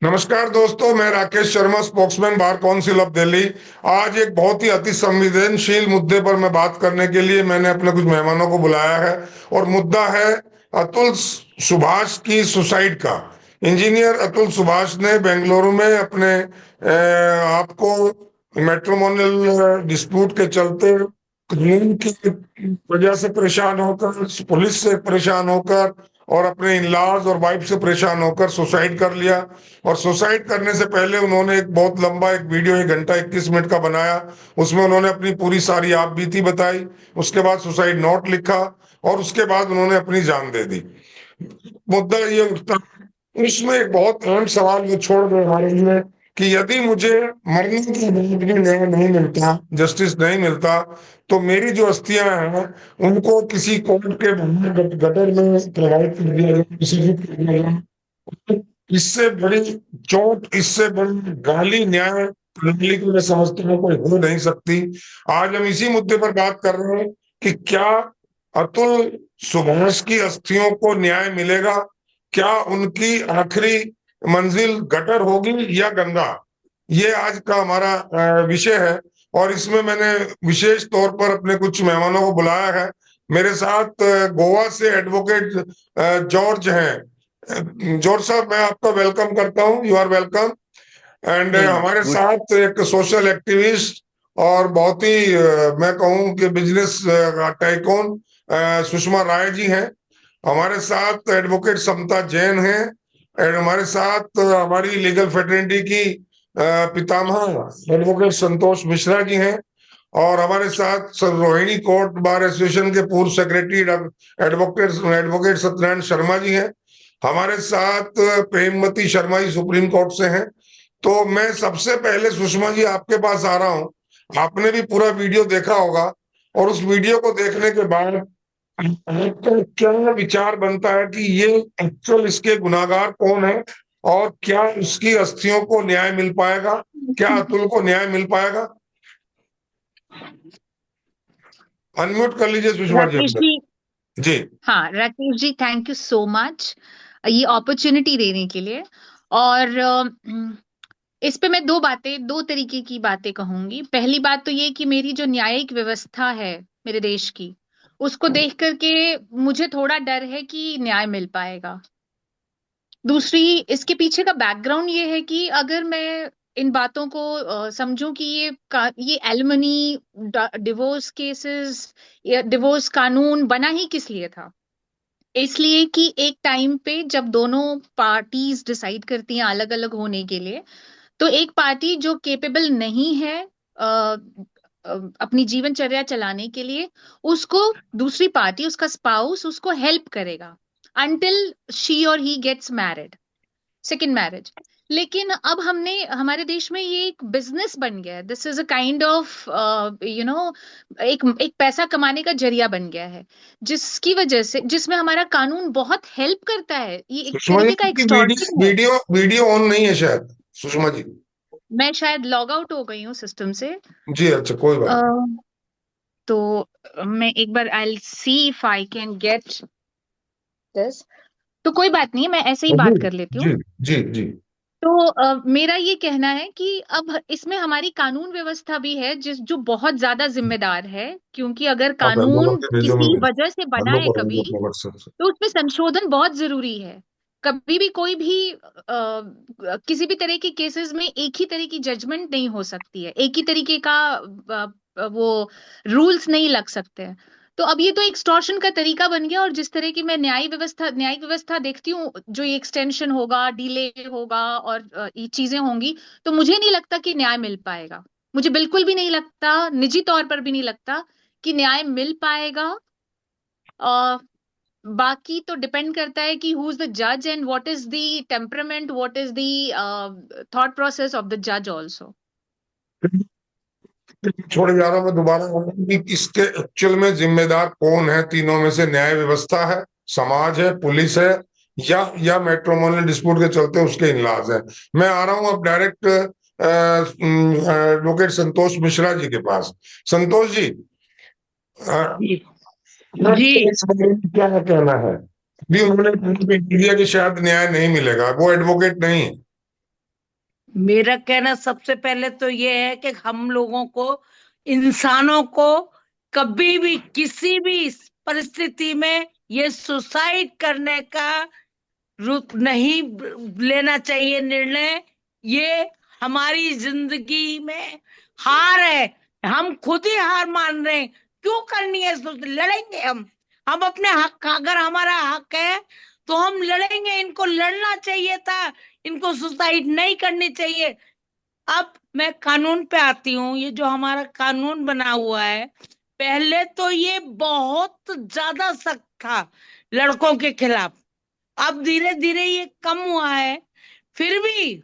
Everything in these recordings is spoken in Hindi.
नमस्कार दोस्तों, मैं Rakesh Sharma, spokesman bar council of Delhi. आज एक बहुत ही अति संवेदनशील मुद्दे पर मैं बात करने के लिए मैंने अपने कुछ मेहमानों को बुलाया है। और मुद्दा है अतुल सुभाष की सुसाइड का। इंजीनियर अतुल सुभाष ने बेंगलुरु में अपने आपको मैट्रिमोनियल डिस्प्यूट के चलते कानून की वजह से परेशान होकर, पुलिस से परेशान होकर और अपने इन-लॉज और वाइफ से परेशान होकर सुसाइड कर लिया। और सुसाइड करने से पहले उन्होंने एक बहुत लंबा एक वीडियो 1 घंटा 21 मिनट का बनाया। उसमें उन्होंने अपनी पूरी सारी आप बीती बताई। उसके बाद सुसाइड नोट लिखा और उसके बाद उन्होंने अपनी जान दे दी। मुद्दा ये उठता है, उसमें एक बहुत अहम सवाल वो छोड़ गए हमारे लिए कि यदि मुझे मरने के बाद भी न्याय नहीं मिलता, जस्टिस नहीं मिलता, तो मेरी जो अस्थियां हैं उनको किसी कोर्ट के बाहर गटर में प्रवाहित कर दिया जाए, विसर्जित कर दिया जाए। इससे बड़ी चोट, इससे बड़ी गाली न्याय प्रणाली को मैं समझता हूँ कोई हो नहीं सकती। आज हम इसी मुद्दे पर बात कर रहे हैं कि क्या अतुल सुभाष की अस्थियों को न्याय मिलेगा? क्या उनकी आखिरी मंजिल गटर होगी या गंगा? ये आज का हमारा विषय है। और इसमें मैंने विशेष तौर पर अपने कुछ मेहमानों को बुलाया है। मेरे साथ गोवा से एडवोकेट जॉर्ज हैं। जॉर्ज साहब, मैं आपका वेलकम करता हूं। You are welcome. एंड हमारे गुड। साथ एक सोशल एक्टिविस्ट और बहुत ही मैं कहूं कि बिजनेस टाइकून सुषमा राय जी हैं। हमारे साथ एडवोकेट समता जैन हैं। और हमारे साथ हमारी लीगल फ्रेटर्निटी की पितामह एडवोकेट संतोष मिश्रा जी हैं। और हमारे साथ रोहिणी कोर्ट बार एसोसिएशन के पूर्व secretary advocate advocate Satyanarayan Sharma ji हैं। हमारे साथ प्रेमवती शर्मा जी सुप्रीम कोर्ट से हैं। तो मैं सबसे पहले सुषमा जी आपके पास आ रहा हूं। आपने भी पूरा वीडियो देखा होगा और उस वीडियो को देखने के बाद आपका क्या विचार बनता है कि ये एक्चुअल इसके गुनाहगार कौन है और क्या उसकी अस्थियों को न्याय मिल पाएगा? क्या अतुल को न्याय मिल पाएगा? अनम्यूट कर लीजिए सुषमा जी राकेश अपने। जी। जी। हाँ Rakesh ji, thank you so much ये अपॉर्चुनिटी देने के लिए। और इस पे मैं दो तरीके की बातें कहूंगी। पहली बात तो ये कि मेरी जो न्यायिक व्यवस्था है मेरे देश की, उसको देख करके मुझे थोड़ा डर है कि न्याय मिल पाएगा। दूसरी, इसके पीछे का बैकग्राउंड ये है कि अगर मैं इन बातों को समझूं कि ये एलिमनी डिवोर्स केसेस या डिवोर्स कानून बना ही किस लिए था। इसलिए कि एक टाइम पे जब दोनों पार्टीज डिसाइड करती हैं अलग अलग होने के लिए, तो एक पार्टी जो केपेबल नहीं है अपनी जीवनचर्या चलाने के लिए, उसको दूसरी पार्टी, उसका स्पाउस उसको हेल्प करेगा until she or he gets married, second marriage. लेकिन अब हमने हमारे देश में ये एक बिजनेस बन गया है। This is a kind of एक एक पैसा कमाने का जरिया बन गया है, जिसकी वजह से, जिसमें हमारा कानून बहुत हेल्प करता है। ये एक सुषमा जी तरीके का की वीडियो एक्सटॉर्शन है। वीडियो वीडियो ऑन नहीं है शायद, सुषमा जी। मैं शायद लॉग आउट हो गई हूँ सिस्टम से। जी, अच्छा, कोई अ, बात तो मैं एक बार I see if I can get this. तो कोई बात नहीं, मैं ऐसे ही नहीं। बात जी कर लेती हूँ। जी जी जी। तो मेरा ये कहना है कि अब इसमें हमारी कानून व्यवस्था भी है जिस जो बहुत ज्यादा जिम्मेदार है, क्योंकि अगर आप हेलो कानून करके भेजो, मैं किसी भेज वजह से बना हेलो है करूंगा कभी, अपने व्हाट्सएप से। तो उसमें संशोधन बहुत जरूरी है। कभी भी कोई भी किसी भी तरह के केसेस में एक ही तरह की जजमेंट नहीं हो सकती है, एक ही तरीके का वो रूल्स नहीं लग सकते हैं। तो अब ये तो एक्सटॉर्शन का तरीका बन गया। और जिस तरह की मैं न्यायिक व्यवस्था देखती हूँ, जो ये एक्सटेंशन होगा, डिले होगा और ये चीजें होंगी, तो मुझे नहीं लगता कि न्याय मिल पाएगा। मुझे बिल्कुल भी नहीं लगता, निजी तौर पर भी नहीं लगता कि न्याय मिल पाएगा। बाकी तो डिपेंड करता है कि हु इज द जज and what is the temperament, what is the thought process of the जज आल्सो। छोड़े जा रहा हूं, मैं दोबारा बोलूंगा कि इसके एक्चुअल में जिम्मेदार कौन है? तीनों में से न्याय व्यवस्था है, समाज है, पुलिस है, या मैट्रिमोनियल डिस्प्यूट के चलते उसके इनलाज है? मैं आ रहा हूं अब डायरेक्ट एडवोकेट संतोष मिश्रा जी के पास। संतोष जी, जी जी। आपका इस बारे में क्या कहना है? भी उन्होंने दिया कि शायद न्याय नहीं मिलेगा, वो एडवोकेट नहीं है। मेरा कहना सबसे पहले तो ये है कि हम लोगों को, इंसानों को, कभी भी किसी भी परिस्थिति में ये सुसाइड करने का रुक नहीं लेना चाहिए निर्णय। ये हमारी जिंदगी में हार है, हम खुद ही हार मान रहे हैं। क्यों करनी है? लड़ेंगे हम अपने हक का, अगर हमारा हक है तो हम लड़ेंगे। इनको लड़ना चाहिए था, इनको सुसाइड नहीं करनी चाहिए। अब मैं कानून पे आती हूँ। ये जो हमारा कानून बना हुआ है, पहले तो ये बहुत ज्यादा सख्त था लड़कों के खिलाफ। अब धीरे धीरे ये कम हुआ है। फिर भी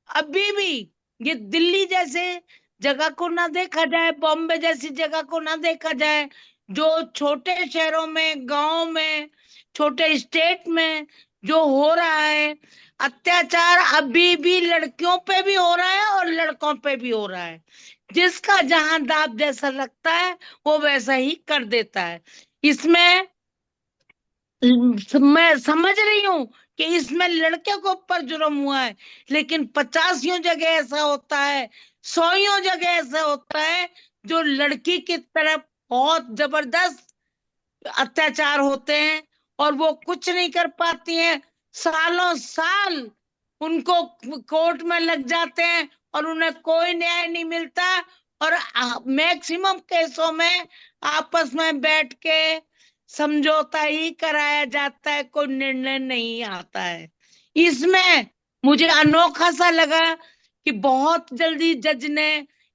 अभी भी ये दिल्ली जैसे जगह को ना देखा जाए, बॉम्बे जैसी जगह को ना देखा जाए, जो छोटे शहरों में, गांव में, छोटे स्टेट में जो हो रहा है अत्याचार, अभी भी लड़कियों पे भी हो रहा है और लड़कों पे भी हो रहा है। जिसका जहां दाब जैसा लगता है वो वैसा ही कर देता है। इसमें मैं समझ रही हूँ कि इसमें लड़के को ऊपर जुर्म हुआ है, लेकिन 50 जगह ऐसा होता है, 100 जगह ऐसा होता है जो लड़की की तरफ बहुत जबरदस्त अत्याचार होते हैं और वो कुछ नहीं कर पाती हैं। सालों साल उनको कोर्ट में लग जाते हैं और उन्हें कोई न्याय नहीं मिलता। और मैक्सिमम केसों में आपस में बैठ के समझौता ही कराया जाता है, कोई निर्णय नहीं आता है। इसमें मुझे अनोखा सा लगा कि बहुत जल्दी जज ने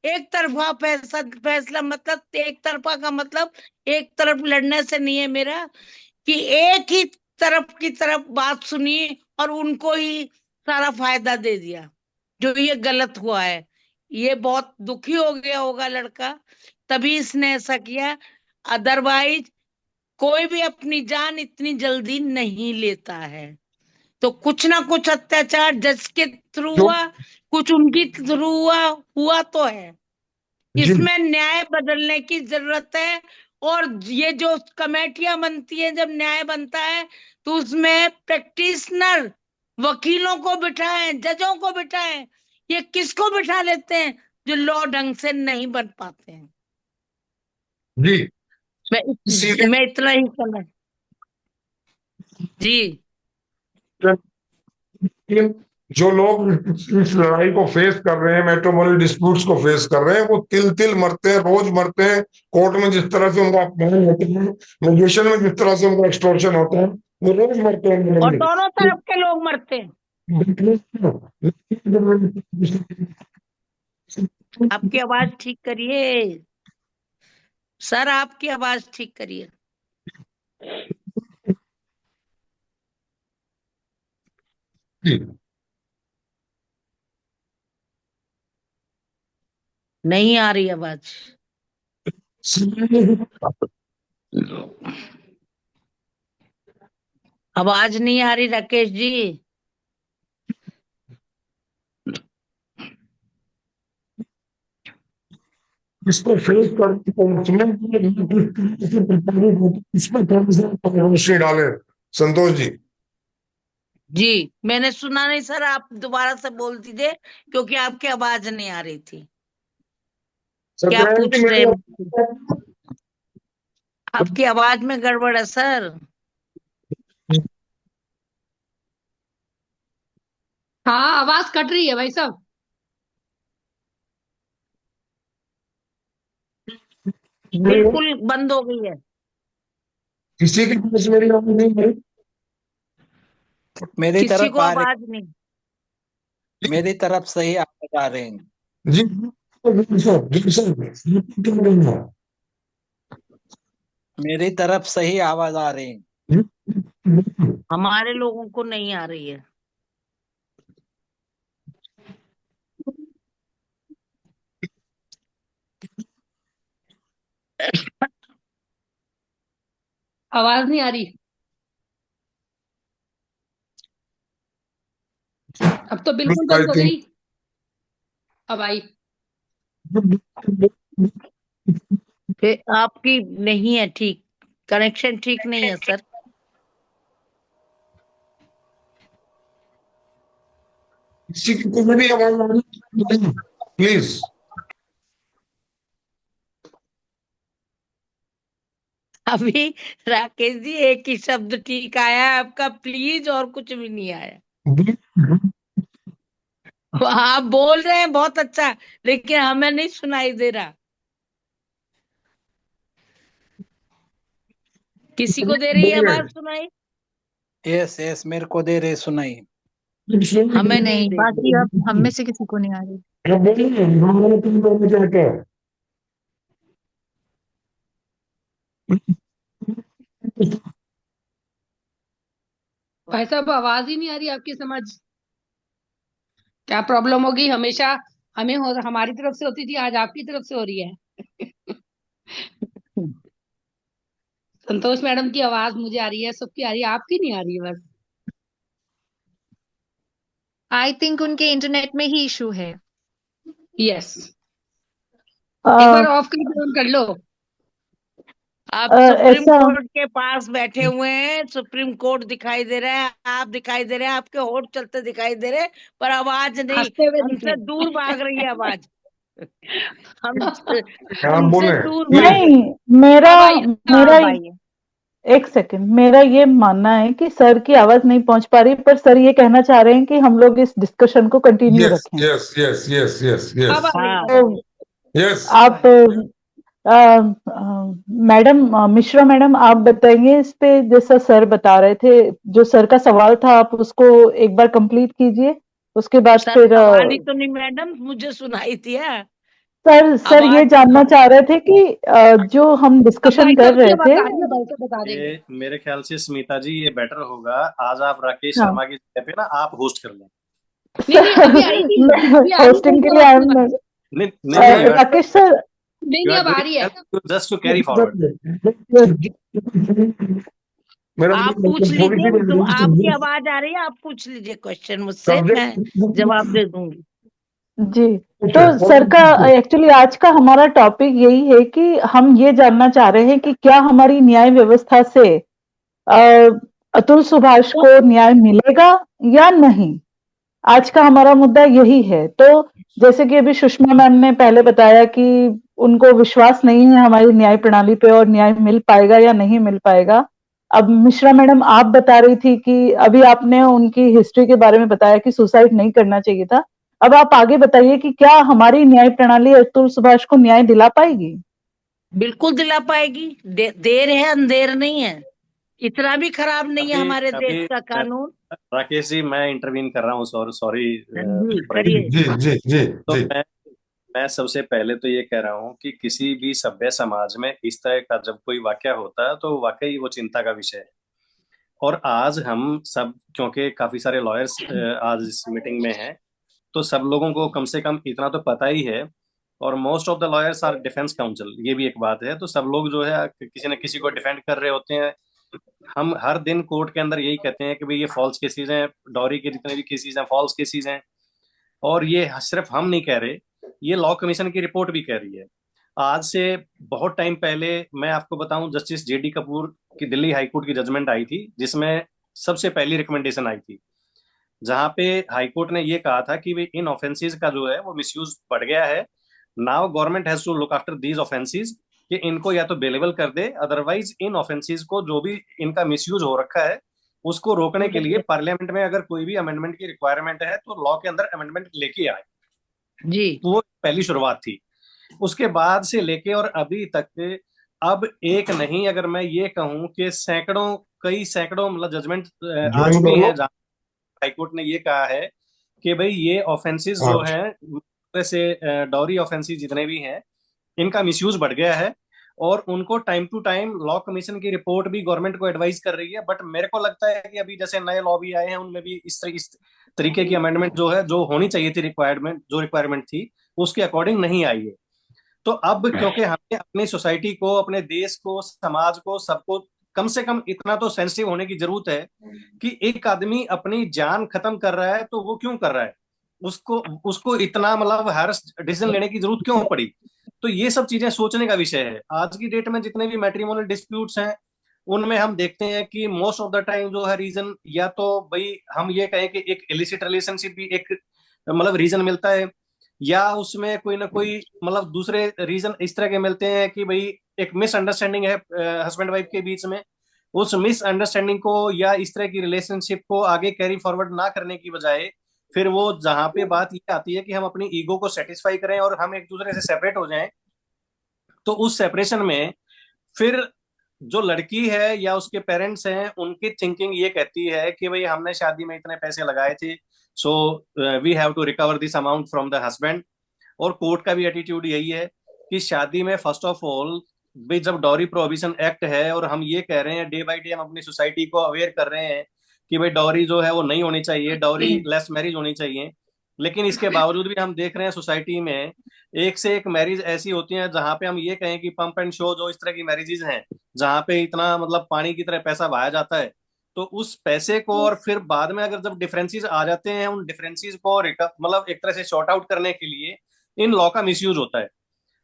एक तरफा फैसला, मतलब एक तरफा का मतलब एक तरफ लड़ने से नहीं है मेरा, कि एक ही तरफ बात सुनी और उनको ही सारा फायदा दे दिया। जो ये गलत हुआ है, ये बहुत दुखी हो गया होगा लड़का, तभी इसने ऐसा किया। अदरवाइज कोई भी अपनी जान इतनी जल्दी नहीं लेता है। तो कुछ ना कुछ अत्याचार जज के थ्रू जो हुआ, कुछ उनकी थ्रू हुआ तो है। जी इसमें न्याय बदलने की जरूरत है। और ये जो कमेटियां बनती है, जब न्याय बनता है तो उसमें प्रैक्टिशनर वकीलों को बिठाएं, जजों को बिठाएं। ये किसको बिठा लेते हैं? जो लॉ ढंग से नहीं बन पाते हैं। जी सीधे मैं इतना ही कहना। जी। जो लोग इस लड़ाई को फेस कर रहे हैं, मैट्रिमोनियल डिस्प्यूट्स को फेस कर रहे हैं, वो तिल तिल मरते हैं, रोज मरते हैं। कोर्ट में जिस तरह से उनको अपमान होते हैं, मीडिएशन में जिस तरह से उनको एक्सटॉर्शन होता है, वो रोज मरते हैं और मरेंगे। दोनों तरफ के लोग मरते हैं। आपकी आवाज ठीक करिए सर, आपकी आवाज ठीक करिए। नहीं आ रही आवाज। आवाज नहीं आ रही राकेश जी। इसको फेस करके पहुंचने के लिए इसमें थोड़ी सी रोशनी डाले संतोष जी। जी, मैंने सुना नहीं सर, आप दोबारा से बोल दीजिए क्योंकि आपकी आवाज नहीं आ रही थी। क्या सत्यनारायण जी पूछ रहे हैं? मेरे आपकी आवाज में गड़बड़ है सर। हाँ, आवाज कट रही है भाई साहब। बिल्कुल बंद हो गई है। किसी के पास मेरी आवाज नहीं है। मेरी किसी तरफ को आ रही, आवाज नहीं। मेरी तरफ से ही आवाज आ रही है। जी जी सर, जी सर, क्यों नहीं है? मेरी तरफ से ही आवाज आ रही है। हमारे लोगों को नहीं आ रही है। आवाज नहीं आ रही। अब तो बिल्कुल आई बंद हो थिंक गई। अब आई। आपकी नहीं है ठीक, कनेक्शन ठीक नहीं है सर। किसी को मेरी आवाज आ रही है? प्लीज। अभी राकेश जी एक ही शब्द ठीक आया है आपका, प्लीज, और कुछ भी नहीं आया। आप बोल रहे हैं बहुत अच्छा, लेकिन हमें नहीं सुनाई दे रहा। किसी को दे रही है आवाज सुनाई? यस यस, मेरे को दे रहे सुनाई। हमें नहीं नहीं, दे बाकी रही। अब हम में से किसी को नहीं आ रही। भाई साहब आवाज ही नहीं आ रही आपकी, समझ क्या प्रॉब्लम होगी? हमेशा हमारी तरफ से होती थी, आज आपकी तरफ से हो रही है। संतोष मैडम की आवाज मुझे आ रही है, सबकी आ रही है, आपकी नहीं आ रही है बस। आई थिंक उनके इंटरनेट में ही इशू है। यस, एक आ, बार ऑफ करके ऑन कर लो। आप सुप्रीम ऐसा कोर्ट के पास बैठे हुए हैं, सुप्रीम कोर्ट दिखाई दे रहा है, आप दिखाई दे रहे हैं, आपके होठ चलते दिखाई दे रहे हैं, पर आवाज नहीं। हंसते हुए दिख हमसे रहे दूर भाग रही है आवाज। हमसे आप हमसे बोले दूर प्लीज। भाग रही नहीं, मेरा अब आई, मेरा अब आइए। एक सेकंड, मेरा ये मानना है कि सर की आवाज नहीं पहुंच पा रही, पर सर ये कहना चाह रहे हैं कि हम लोग इस डिस्कशन को कंटिन्यू यस रखें। यस यस यस यस अब यस आ रही है, हाँ, अब आ रही तो यस। आप मैडम, मिश्रा मैडम, आप बताइए इस पे, जैसा सर बता रहे थे, जो सर का सवाल था आप उसको एक बार कंप्लीट कीजिए, उसके बाद सर फिर सवाल ही तो नहीं मैडम, मुझे सुनाई दिया। सर ये आवाज जानना चाह रहे थे कि जो हम अब डिस्कशन भाई कर साहब की रहे आवाज थे। आ रही है, भाई साहब बता देंगे। ये मेरे ख्याल से स्मिता जी, ये बेटर होगा आज आप राकेश हाँ शर्मा की जगह पे ना आप होस्ट कर लें। नहीं नहीं, अभी आई थी, अभी आ रही होस्टिंग थी के तो लिए आपकी आई। आवाज। नहीं नहीं नहीं, राकेश सर, नहीं यू नहीं, आर अब आ डूइंग रही है। Well just to carry forward. मेरा आप पूछ थोड़ी लीजिए, तो आपकी सी आवाज आ रही है, आप पूछ लीजिए क्वेश्चन मुझसे, मैं सब्जेक्ट। जवाब दे दूंगी। जी, तो सर का एक्चुअली आज का हमारा टॉपिक यही है कि हम ये जानना चाह रहे हैं कि क्या हमारी न्याय व्यवस्था से अ, अतुल सुभाष को न्याय मिलेगा या नहीं। आज का हमारा मुद्दा यही है। तो जैसे कि अभी सुषमा मैम ने पहले बताया कि उनको विश्वास नहीं है हमारी न्याय प्रणाली पे और न्याय मिल पाएगा या नहीं मिल पाएगा। अब मिश्रा मैडम आप बता रही थी कि अभी आपने उनकी हिस्ट्री के बारे में बताया कि सुसाइड नहीं करना चाहिए था। अब आप आगे बताइए कि क्या हमारी न्याय प्रणाली अतुल सुभाष को न्याय दिला पाएगी। बिल्कुल दिला पाएगी। देर है, अंधेर नहीं है। इतना भी खराब नहीं है अभी हमारे देश अभी का कानून। राकेश जी, मैं इंटरवीन कर रहा हूँ, सॉरी सॉरी जी फॉर। करिए। जी जी जी तो जी। मैं सबसे पहले तो ये कह रहा हूँ कि किसी भी सभ्य समाज में इस तरह का जब कोई वाकया होता है तो वाकई वो चिंता का विषय है। और आज हम सब, क्योंकि काफी सारे लॉयर्स आज इस मीटिंग में हैं, तो सब लोगों को कम से कम इतना तो पता ही है। और most of the lawyers are defence counsel, ये भी एक बात है। तो सब लोग जो है किसी न किसी को डिफेंड कर रहे होते हैं। हम हर दिन कोर्ट के अंदर यही कहते हैं कि भाई ये फॉल्स केसेस हैं, डॉरी के जितने भी केसेस हैं फॉल्स केसेस हैं। और ये सिर्फ हम नहीं कह रहे, ये लॉ कमीशन की रिपोर्ट भी कह रही है। आज से बहुत टाइम पहले मैं आपको बताऊं, जस्टिस जेडी कपूर की दिल्ली हाईकोर्ट की जजमेंट आई थी, जिसमें सबसे पहली रिकमेंडेशन आई थी, जहां पे हाईकोर्ट ने ये कहा था कि वे इन ऑफेंसेस का जो है वो मिसयूज बढ़ गया है। Now government has to look after these offences, कि इनको या तो बेलेबल कर दे, अदरवाइज इन ऑफेंसेस को जो भी इनका मिसयूज हो रखा है उसको रोकने के लिए पार्लियामेंट में अगर कोई भी अमेंडमेंट की रिक्वायरमेंट है तो लॉ के अंदर अमेंडमेंट लेके आए। जी। तो वो पहली शुरुआत थी। उसके बाद से लेके और अभी तक, अब एक नहीं, अगर मैं ये कहूं कि सैकड़ों, कई सैकड़ों मतलब जजमेंट आ ज्वाइन चुकी कर लो। हैं जहां हाईकोर्ट ने ये कहा है कि भाई ये ऑफेंसेस जो आज हैं, से डॉरी ऑफेंसेस जितने भी हैं, इनका मिसयूज बढ़ गया है। और उनको time to time law commission की रिपोर्ट भी गवर्नमेंट को एडवाइस कर रही है। बट मेरे को लगता है कि अभी जैसे नए लॉ भी आए हैं, उनमें भी इस तरीके की अमेंडमेंट जो है, जो होनी चाहिए थी, रिक्वायरमेंट जो रिक्वायरमेंट थी उसके अकॉर्डिंग नहीं आई है। तो अब क्योंकि हमें अपनी सोसाइटी को, अपने देश को, समाज को, सबको कम से कम इतना तो सेंसिटिव होने की जरूरत है कि एक आदमी अपनी जान खत्म कर रहा है तो वो क्यों कर रहा है, उसको उसको इतना मतलब हार्श डिसीजन लेने की जरूरत क्यों पड़ी। तो ये सब चीजें सोचने का विषय है। आज की डेट में जितने भी मैट्रिमोनियल डिस्प्यूट्स हैं उनमें हम देखते हैं कि मोस्ट ऑफ द टाइम जो है रीजन, या तो भाई हम ये कहें कि एक इलिसिट रिलेशनशिप भी एक मतलब रीजन मिलता है, या उसमें कोई ना कोई मतलब दूसरे रीजन इस तरह के मिलते हैं कि भाई एक मिसअंडरस्टैंडिंग है हस्बैंड वाइफ के बीच में, उस मिसअंडरस्टैंडिंग को या इस तरह की रिलेशनशिप को आगे कैरी फॉरवर्ड ना करने की बजाय फिर वो जहां पे बात ये आती है कि हम अपनी ईगो को सेटिस्फाई करें और हम एक दूसरे से सेपरेट हो जाएं, तो उस सेपरेशन में फिर जो लड़की है या उसके पेरेंट्स हैं उनकी थिंकिंग ये कहती है कि भाई हमने शादी में इतने पैसे लगाए थे, so we have to recover this amount from the husband. और कोर्ट का भी एटीट्यूड यही है कि शादी में फर्स्ट ऑफ ऑल भाई जब डॉरी प्रोहिबिशन एक्ट है और हम ये कह रहे हैं डे बाय डे हम अपनी सोसाइटी को अवेयर कर रहे हैं कि भाई डॉरी जो है वो नहीं होनी चाहिए, डॉरी लेस मैरिज होनी चाहिए, लेकिन इसके बावजूद भी हम देख रहे हैं सोसाइटी में एक से एक मैरिज ऐसी होती हैं जहां पे हम ये कहें कि पंप एंड शो जो इस तरह की मैरिजेज हैं जहां पे इतना मतलब पानी की तरह पैसा बहाया जाता है, तो उस पैसे को और फिर बाद में अगर जब डिफरेंसेस आ जाते हैं उन डिफरेंसेस को मतलब एक तरह से शॉर्ट आउट करने के लिए इन लॉ का मिसयूज होता है।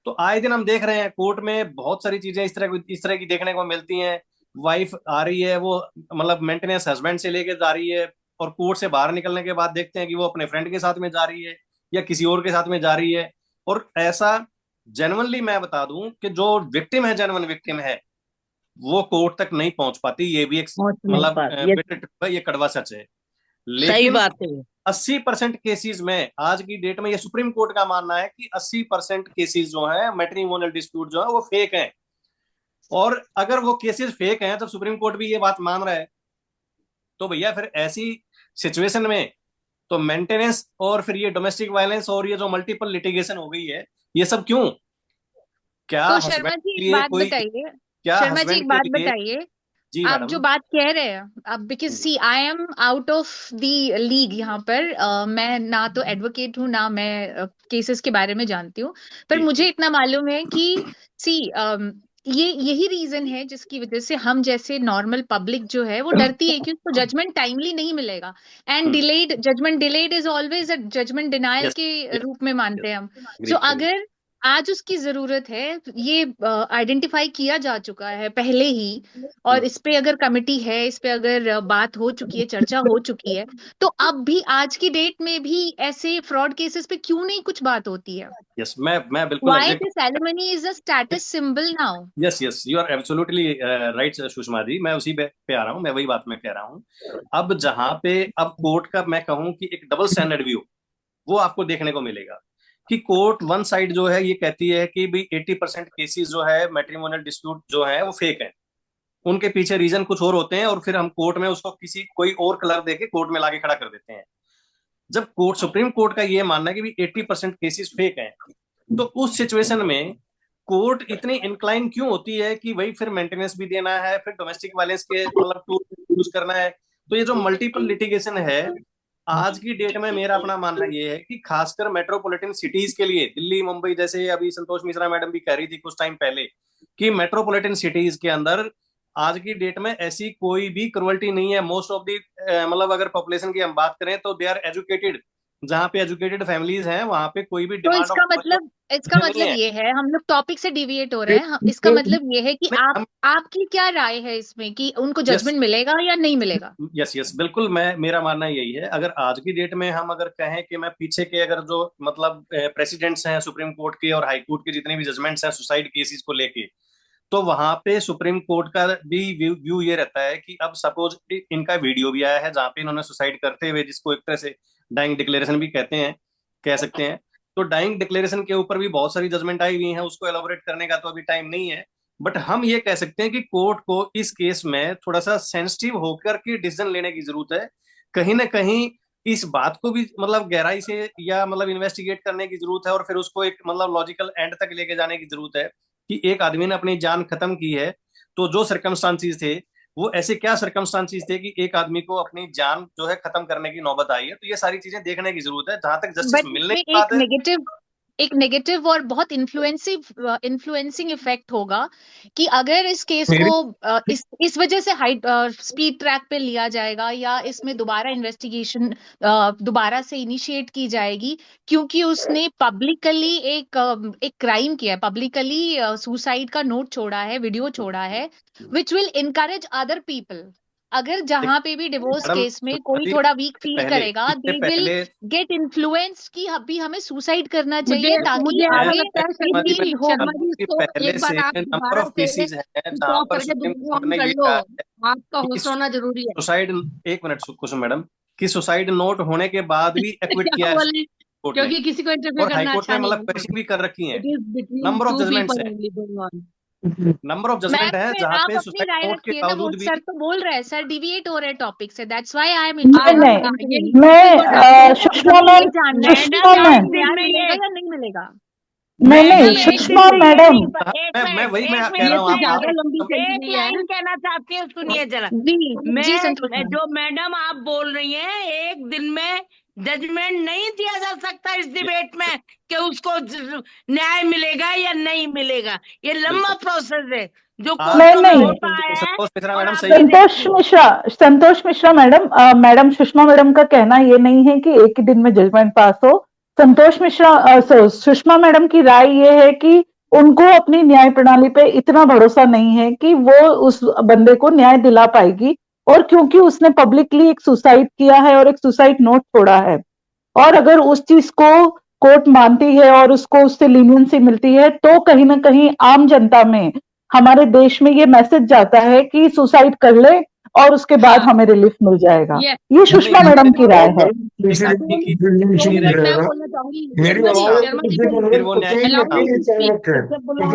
तो आए दिन हम देख रहे हैं कोर्ट में बहुत सारी चीजें इस तरह की देखने को मिलती हैं। वाइफ आ रही है वो मतलब मेंटेनेंस हस्बैंड से लेके जा रही है और कोर्ट से बाहर निकलने के बाद देखते हैं कि वो अपने फ्रेंड के साथ में जा रही है या किसी और के साथ में जा रही है। और ऐसा जेन्युइनली मैं बता दूं कि जो विक्टिम है, जेन्युइन विक्टिम है, वो कोर्ट तक नहीं पहुंच पाती। ये भी एक पहुंच नहीं मतलब पाती, ये बिटर ट्रुथ है, ये कड़वा सच है। सही लेकिन बात है। 80% केसेस में आज की डेट में ये सुप्रीम कोर्ट का मानना है कि 80% केसेस जो है मैट्रिमोनियल डिस्प्यूट जो है वो फेक हैं। और अगर वो केसेस फेक हैं, जब सुप्रीम कोर्ट भी ये बात मान रहा है, तो भैया फिर ऐसी सिचुएशन में तो मेंटेनेंस और फिर ये डोमेस्टिक वायलेंस और ये जो मल्टीपल लिटिगेशन हो गई है, ये सब क्यों? क्या तो हस्बैंड शर्मा जी के एक लिए बात कोई, बताइए, क्या शर्मा जी हस्बैंड एक के बात लिए? बताइए, जी आप जो मैडम। बात कह रहे हैं अब because see I am out of the league यहाँ पर, मैं ना तो एडवोकेट हूँ ना मैं केसेस के बारे में जानती हूँ, पर जी मुझे इतना मालूम है कि सी ये यही रीजन है जिसकी वजह से हम जैसे नॉर्मल पब्लिक जो है वो डरती है कि उसको जजमेंट टाइमली नहीं मिलेगा, and delayed judgement, delayed is always a judgement denial yes के यस रूप में मानते हैं हम। Agree so agree. अगर आज उसकी जरूरत है, ये आइडेंटिफाई किया जा चुका है पहले ही, और इस पे अगर कमिटी है, इस पे अगर बात हो चुकी है, चर्चा हो चुकी है, तो अब भी आज की डेट में भी ऐसे फ्रॉड केसेस पे क्यों नहीं कुछ बात होती है? यस मैं बिल्कुल Why exact. this alimony is a status symbol now? Yes yes you are absolutely right Sushma ji, मैं उसी पे आ रहा हूँ, मैं वही बात मैं कह रहा हूँ। अब जहां पे अब कोर्ट का मैं कहूँ कि एक डबल स्टैंडर्ड व्यू वो आपको देखने को मिलेगा कि कोर्ट वन साइड जो है ये कहती है कि भाई 80% केसेस जो है मैट्रिमोनियल डिस्प्यूट जो है वो फेक है, उनके पीछे रीजन कुछ और होते हैं और फिर हम कोर्ट में उसको किसी कोई और कलर देके कोर्ट में लाके खड़ा कर देते हैं। जब कोर्ट सुप्रीम कोर्ट का ये मानना है कि भी 80% केसेस फेक हैं, तो उस सिचुएशन में कोर्ट इतनी इंक्लाइन क्यों होती है कि भाई फिर मेंटेनेंस भी देना है, फिर डोमेस्टिक वायलेंस के मतलब टूल यूज करना है? तो ये जो मल्टीपल लिटिगेशन है आज की डेट में, मेरा अपना मानना ये है कि खासकर मेट्रोपॉलिटन सिटीज के लिए, दिल्ली मुंबई, जैसे अभी संतोष मिश्रा मैडम भी कह रही थी कुछ टाइम पहले कि मेट्रोपॉलिटन सिटीज के अंदर आज की डेट में ऐसी कोई भी क्रुअल्टी नहीं है। मोस्ट ऑफ दी मतलब अगर पॉपुलेशन की हम बात करें तो दे आर एजुकेटेड, जहाँ पे एजुकेटेड फैमिलीज हैं वहां पे कोई भी तो डिमांड ऑफ इसका नहीं मतलब है। ये है, हम लोग टॉपिक से डिविएट हो रहे हैं, इसका मतलब ये है कि नहीं, हम आपकी क्या राय है इसमें कि उनको यस जजमेंट मिलेगा या नहीं मिलेगा? यस यस बिल्कुल, मैं मेरा मानना यही है। अगर आज की डेट में हम अगर कहें कि मैं पीछे के अगर जो मतलब प्रेसिडेंट्स हैं सुप्रीम कोर्ट के और हाई कोर्ट के जितने भी जजमेंट्स हैं सुसाइड केसेस को लेके, तो वहां पे सुप्रीम कोर्ट का भी व्यू ये रहता है कि अब सपोज इनका वीडियो भी आया है जहां पे इन्होंने सुसाइड करते हुए, जिसको एक तरह से डाइंग डिक्लेरेशन भी कहते हैं, कह सकते हैं, तो डाइंग डिक्लेरेशन के ऊपर भी बहुत सारी जजमेंट आई हुई हैं, उसको एलोबरेट करने का तो अभी टाइम नहीं है। बट हम ये कह सकते हैं कि कोर्ट को इस केस में थोड़ा सा सेंसिटिव होकर के डिसीजन लेने की जरूरत है। कहीं ना कहीं इस बात को भी मतलब गहराई से या मतलब इन्वेस्टिगेट करने की जरूरत है और फिर उसको एक मतलब लॉजिकल एंड तक लेके जाने की जरूरत है कि एक आदमी ने अपनी जान खत्म की है, तो जो सर्कमस्टांसिस थे वो ऐसे क्या सर्कमस्टांसिस थे कि एक आदमी को अपनी जान जो है खत्म करने की नौबत आई है। तो ये सारी चीजें देखने की जरूरत है। जहां तक जस्टिस बट मिलने इसमें की बात है, एक नेगेटिव और बहुत इन्फ्लुएंसिंग इफेक्ट होगा कि अगर इस केस को इस वजह से हाई स्पीड ट्रैक पे लिया जाएगा या इसमें दोबारा इन्वेस्टिगेशन दोबारा से इनिशिएट की जाएगी, क्योंकि उसने पब्लिकली एक क्राइम किया है, पब्लिकली सुसाइड का नोट छोड़ा है, वीडियो छोड़ा है, which will encourage other people, अगर जहां पे भी डिवोर्स मैडम केस में कोई सुषमा जी, थोड़ा वीक फील पहले करेगा, इससे दे विल पहले गेट इन्फ्लुएंस कि अभी हमें सुसाइड करना मुझे चाहिए ताकि मुझे ऐसा आगे लगता है शर्मा जी, इजी हो। शर्मा जी, कि इसको पहले एक बार से आप नंबर दोबारा ऑफ से केसेस हैं जहां स्टॉप पर करके सुप्रीम दोबारा कोर्ट ऑन ने कर ये लो। कहा है आपका कि होश होना जरूरी है। सुसाइड, एक मिनट कुसुम मैडम, कि सुसाइड नोट होने के बाद भी एक्विट क्या किया है बोले, कोर्ट ने, क्योंकि किसी को इंटरफेयर और करना हाईकोर्ट अच्छा ने नहीं मतलब लगता। क्वेश्चन भी कर रखी हैं। It is between number of 2 judgements people है, only going on। Number of ma'am judgement है फिर जहां आप पे अपनी सुसाइड राय नोट के रखिए ना, वो बावजूद भी। सर तो बोल रहे हैं, सर डिविएट हो रहे हैं टॉपिक से, दैट्स व्हाई आई एम नहीं नहीं, इंटरव्यूइंग। यही मैं टॉपिक को सुषमा हमें ये मैम, जानना है कि सुषमा मैडम क्या एक मैम, दिन न्याय में मिलेगा ये या नहीं मिलेगा। नहीं नहीं, मैडम एक दिन सुषमा में ये मैडम, नहीं एक मैं मिनट वही मैं एक कह रहा मिनट हूँ, ये आप ज्यादा एक लंबी चल एक रही है। लाइन कहना चाहती हूँ, सुनिए जरा। जी जी संतोष मैं मैम। जो मैडम आप बोल रही हैं, एक दिन में जजमेंट नहीं दिया जा सकता इस डिबेट में कि उसको न्याय मिलेगा या नहीं मिलेगा। ये लंबा प्रोसेस है जो आज नहीं कोर्टों में नहीं, होता है। संतोष मिश्रा और मैडम आप सही ये है। देखिए, Santosh Mishra madam, madam Sushma madam का कहना ये नहीं है कि एक ही दिन में जजमेंट पास हो। संतोष मिश्रा सुषमा मैडम की राय ये है कि उनको अपनी न्याय प्रणाली पे इतना भरोसा नहीं है कि वो उस बंदे को न्याय दिला पाएगी, और क्योंकि उसने पब्लिकली एक सुसाइड किया है और एक सुसाइड नोट छोड़ा है, और अगर उस चीज को कोर्ट मानती है और उसको उससे लीनियंसी मिलती है, तो कहीं ना कहीं आम जनता में, हमारे देश में ये मैसेज जाता है कि सुसाइड कर ले और उसके बाद हाँ, हमें रिलीफ मिल जाएगा। ये ये नहीं सुषमा नहीं, मैडम की राय है। की 2 नहीं मिनट मैं रहेगा, बोलना चाहूंगी। मेरी शर्मा जी फिर वो न्याय अलाउ मी टू आवाज speak,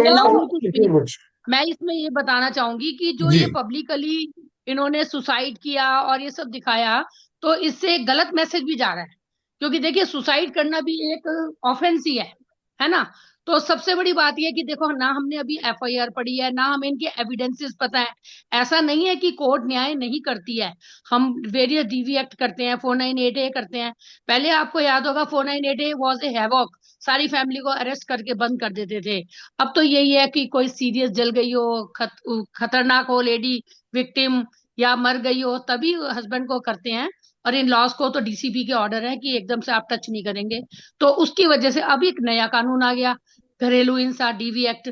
allow me to speak. कुछ मैं इसमें ये बताना चाहूंगी कि जो जी ये पब्लिकली इन्होंने सुसाइड किया और ये सब दिखाया, तो इससे एक गलत मैसेज भी जा रहा है। क्योंकि देखिए, सुसाइड करना भी एक ऑफेंस ही है ना। तो सबसे बड़ी बात यह कि देखो ना, हमने अभी एफआईआर पढ़ी है, ना हमें इनके एविडेंसेस पता है। ऐसा नहीं है कि कोर्ट न्याय नहीं करती है। हम वेरियस डीवी एक्ट करते हैं, 498A करते हैं। पहले आपको याद होगा 498A वाज ए हैवॉक, सारी फैमिली को अरेस्ट करके बंद कर देते थे। अब तो यही है कि कोई सीरियस जल गई हो, खतरनाक हो लेडी विक्टिम, या मर गई हो, तभी हस्बैंड को करते हैं। और इन लॉज को तो डीसीपी के ऑर्डर है कि एकदम से आप टच नहीं करेंगे। तो उसकी वजह से अब एक नया कानून आ गया, घरेलू हिंसा, डीवी एक्ट।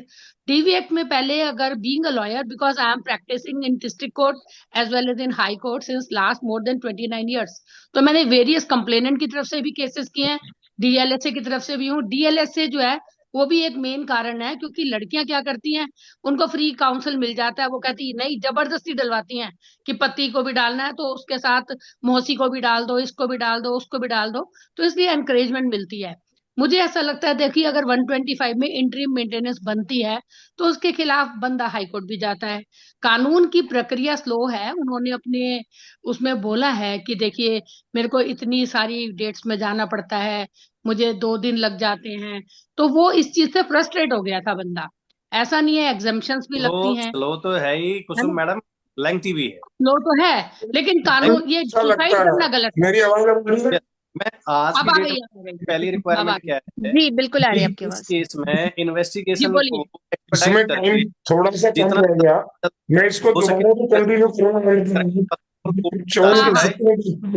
डीवी एक्ट में पहले, अगर being a lawyer, because I am practising in district court as well as in high court since last more than 29 years, तो मैंने वेरियस कंप्लेनेंट की तरफ से भी केसेस किए हैं, डीएलएसए की तरफ से भी हूँ। डीएलएसए जो है वो भी एक मेन कारण है, क्योंकि लड़कियां क्या करती हैं, उनको फ्री काउंसिल मिल जाता है, वो कहती नहीं, जबरदस्ती डलवाती हैं कि पति को भी डालना है तो उसके साथ मौसी को भी डाल दो, इसको भी डाल दो, उसको भी डाल दो। तो इसलिए एनकरेजमेंट मिलती है। मुझे ऐसा लगता है, देखिए, अगर 125 में इंटरिम मेंटेनेंस बनती है तो उसके खिलाफ बंदा हाईकोर्ट भी जाता है। कानून की प्रक्रिया स्लो है। उन्होंने अपने उसमें बोला है कि देखिए, मेरे को इतनी सारी डेट्स में जाना पड़ता है, मुझे 2 दिन लग जाते हैं। तो वो इस चीज से फ्रस्ट्रेट हो गया था बंदा। ऐसा नहीं है, एग्जाम्पशंस भी लगती हैं, स्लो तो है ही है कुसुम ना। मैडम, लेंथी भी है। लो तो है, लेकिन कानून, ये अच्छा सुसाइड लगता है। करना गलत है। मेरी आवाज अब आ रही है? मैं आज अब की आ डेट गई, में अब आ गई, पहली अब आ रिक्वायरमेंट गई। क्या है जी बिल्कुल आ रही है कि आपकी इस आवाज। केस में जी इन्वेस्टिगेशन को बोलिए। एक्सपेडाइट इसमें करके टाइम थोड़ा सा कम जितना रह गया, मैं इसको हो सके दोबारा भी कंटिन्यू चार्जशीट हाँ हाँ, आए,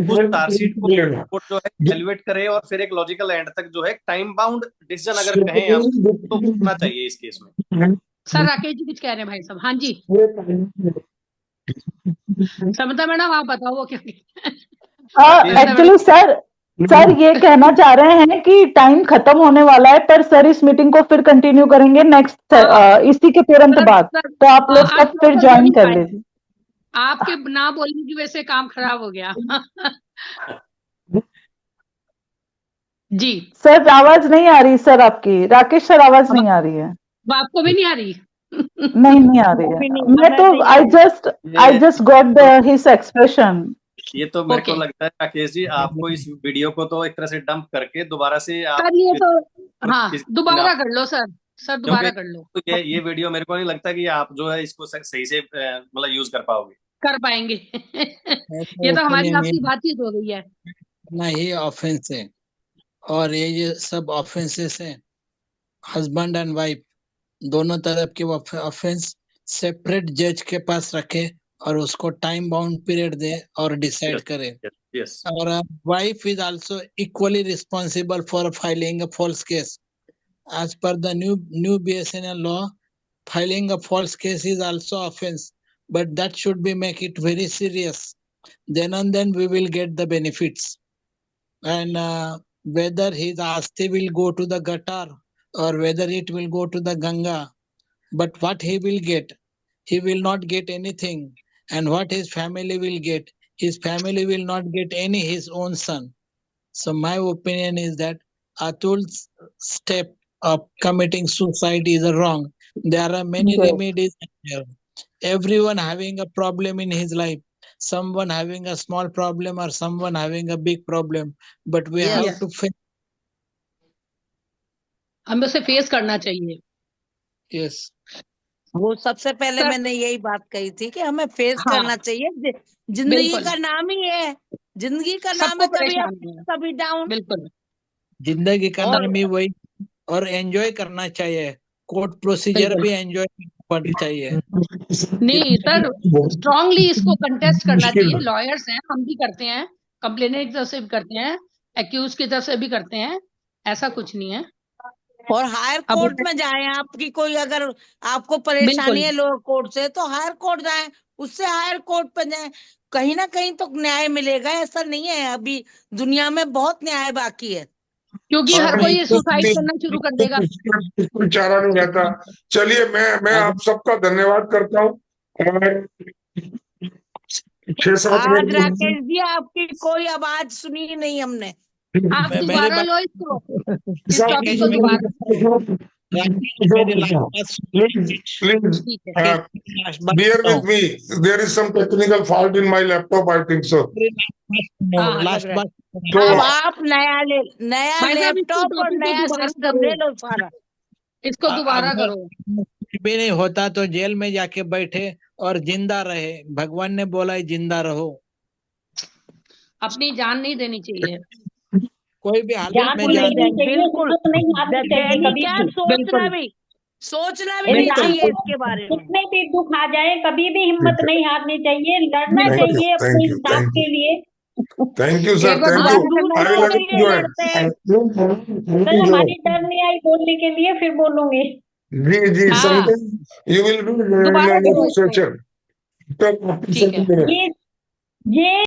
उस चार्जशीट को करूंगा। कोर्ट जो है एलिवेट करे और फिर एक लॉजिकल एंड तक जो है टाइम बाउंड डिसीजन अगर कहें हम, तो होना चाहिए इस केस में। सर राकेश जी कुछ कह रहे हैं भाई साहब। हाँ जी, समता मैडम आप बताओ वो क्या राकेश समता एक्चुअली मैडम। सर ये कहना चाह रहे हैं कि टाइम खत्म होने वाला है, पर सर इस मीटिंग को फिर कंटिन्यू करेंगे नेक्स्ट, हाँ इसी के तुरंत सर बाद, सर, तो आप लोग आज सब फिर प्रॉपर ज्वाइन बोल कर पाए, लीजिए। आपके ना बोलने की वजह से काम खराब हो गया। जी, सर आवाज नहीं आ रही सर आपकी, राकेश सर आवाज अब नहीं आ रही है। आपको भी नहीं आ रही। नहीं आ रही हमें है। भी नहीं, मैं हमें तो भी नहीं आई आ रही। जस्ट गॉट तो हिज एक्सप्रेशन। ये तो मेरे को ओके लगता है राकेश जी, आपको इस वीडियो को तो एक तरह से डंप करके दोबारा से आप सर, ये तो हाँ, किसी दोबारा कर लो सर, सर क्योंकि दोबारा कर लो, तो ये वीडियो मेरे को नहीं लगता कि आप जो है इसको सही से मतलब यूज कर पाओगे। कर पाएंगे। ये तो तो हमारी ओपिनियन ये आपकी बातचीत हो गई है। ना, ये ऑफेंस है, और ये सब ऑफेंसेस है, हस्बैंड एंड वाइफ दोनों तरफ के ऑफेंस सेपरेट जज के पास रखे और उसको टाइम बाउंड पीरियड दे और डिसाइड यस करे। यस यस और wife is also equally responsible for filing a false case as per the new BSNL law. Filing a false case is also offense. but that should be make it very serious. Then and then we will get the benefits. And whether his asti will go to the gutter or whether it will go to the Ganga, but what he will not get anything. And what his family will get, his family will not get any his own son. So my opinion is that Atul's step of committing suicide is wrong. There are many Yes. remedies here. Everyone having a problem in his life, someone having a small problem or someone having a big problem, but we Yes. have to face. हमें उसे फेस करना चाहिए। Yes. वो सबसे पहले सर- मैंने यही बात कही थी कि हमें फेस हाँ। करना चाहिए। जिंदगी बिल्कुल। का नाम ही है, जिंदगी का नाम सबको है, कभी परेशान अप है। कभी डाउन। बिल्कुल। जिंदगी का और- नाम ही वही, और एंजॉय करना चाहिए। कोर्ट प्रोसीजर बिल्कुल। भी एंजॉय करना चाहिए। नहीं सर, स्ट्रांगली इसको कंटेस्ट करना चाहिए। लॉयर्स हैं, हम भी करते हैं, कंप्लेनेंट की तरफ से भी करते हैं, एक्यूज की तरफ से भी करते हैं, ऐसा कुछ नहीं है। और हायर अब कोर्ट में जाएं, आपकी कोई अगर आपको परेशानी बिल्कुल। है लोअर कोर्ट से तो हायर कोर्ट जाएं, उससे हायर कोर्ट पे जाएं, कहीं ना कहीं तो न्याय मिलेगा। ऐसा नहीं है, अभी दुनिया में बहुत न्याय बाकी है। क्योंकि और हर कोई ये सुसाइड करना शुरू कर देगा। कोई चारा नहीं रहता। चलिए, मैं आप सबका धन्यवाद करता हूँ। और 6-7 आज मिनट राकेश जी आपकी कोई आवाज सुनी ही नहीं हमने। आप मेरी दोबारा बात- लो इसको, इस टॉपिक को दोबारा। मेरी लास्ट बात सुनिए। प्लीज ठीक है। लास्ट बात bear सुनो। with me. There is some technical fault in my laptop, I think so. हाँ, लग लास्ट रहा है। बात तो अब आप नया भाई साहब, इसको लैपटॉप और टॉपिक को नया दोबारा सिस्टम करो। ले लो सारा। इसको दोबारा अगर करो। कुछ भी नहीं होता तो जेल में जाके बैठे और जिंदा रहे। भगवान ने बोला है जिंदा रहो। अपनी जान नहीं देनी चाहिए। कोई भी हालत जान में नहीं जान देनी चाहिए, बिल्कुल। हिम्मत नहीं हारनी चाहिए दैनिक कभी क्या भी। सोचना बिल्कुल। भी नहीं इंसान चाहिए को इसके बारे में। कितने भी दुख आ जाए, कभी भी हिम्मत ठीक है। नहीं हारनी चाहिए, लड़ना Thank you, चाहिए अपने thank you, इंसाफ thank के लिए। Thank you, sir. एक बार Thank दोबारा you. करना I दूसरों will के again लिए join. लड़ते हैं। सर हमारी टर्न नहीं आई बोलने के लिए, फिर बोलूंगी। जी, हाँ। sometime you will be in दोबारा a करो इसको। session. ठीक है। ये